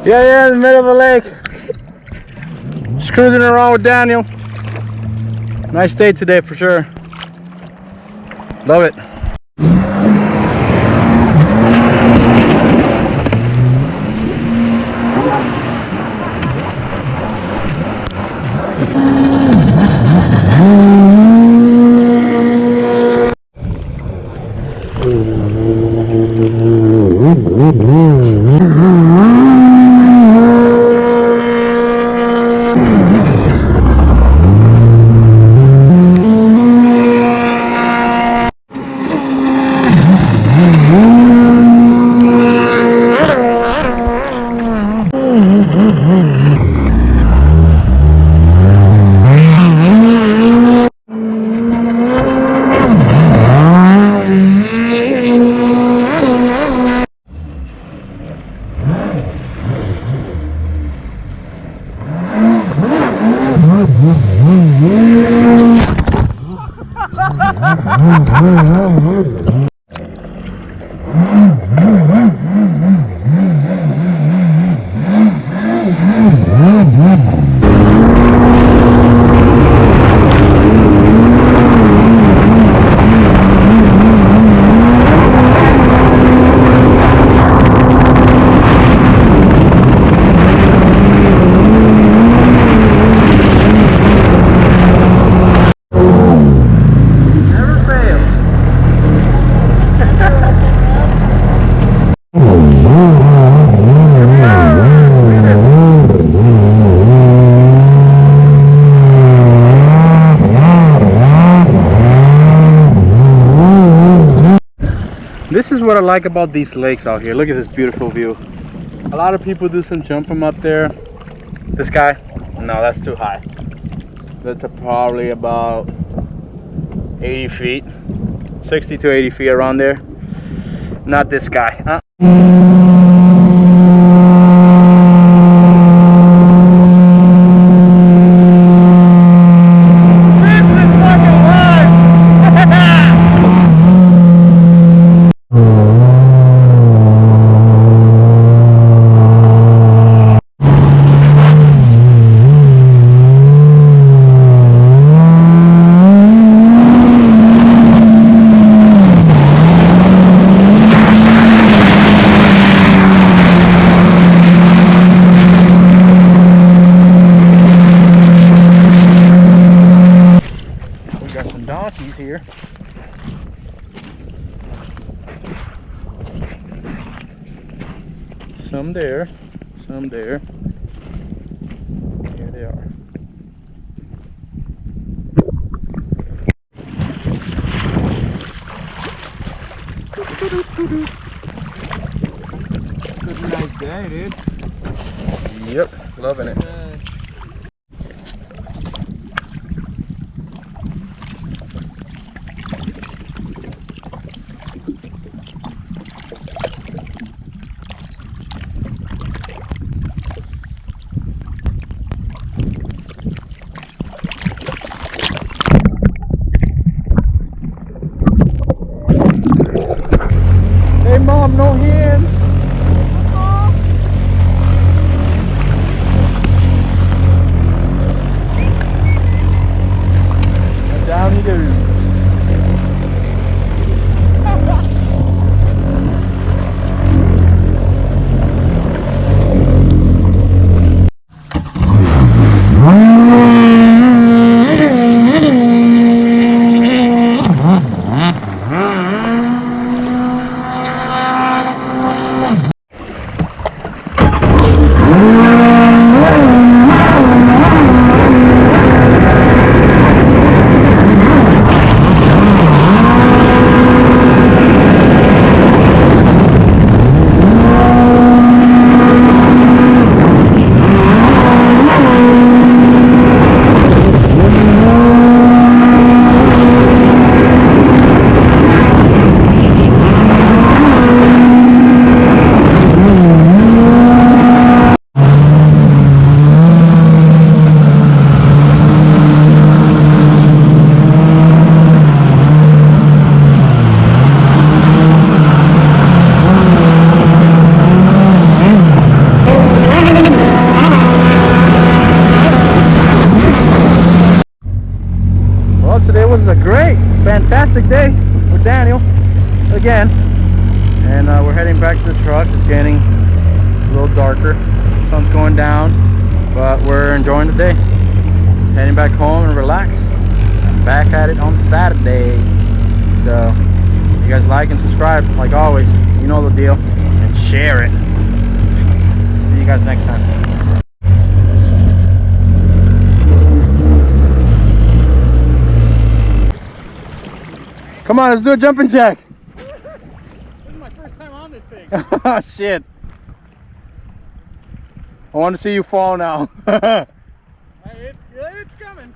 Yeah, in the middle of the lake. Just cruising around with Daniel. Nice day today for sure. Love it. This is what I like about these lakes out here. Look at this beautiful view. A lot of people do some jump from up there. This guy, no, that's too high. That's probably about 80 feet, 60 to 80 feet around there. Not this guy. Here. Some there, some there. Here they are. Pretty nice day, dude. Yep, loving it. Hey mom, no hands. And down you go. Well, today was a great, fantastic day with Daniel again, and we're heading back to the truck. It's getting a little darker, sun's going down, but we're enjoying the day. Heading back home and relax. I'm back at it on Saturday. So you guys like and subscribe like always, you know the deal, and share it. See you guys next time. Come on, let's do a jumping jack. This is my first time on this thing. Oh shit. I want to see you fall now. It's coming.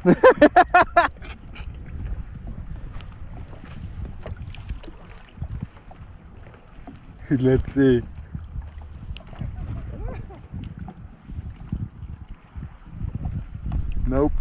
Let's see. Nope.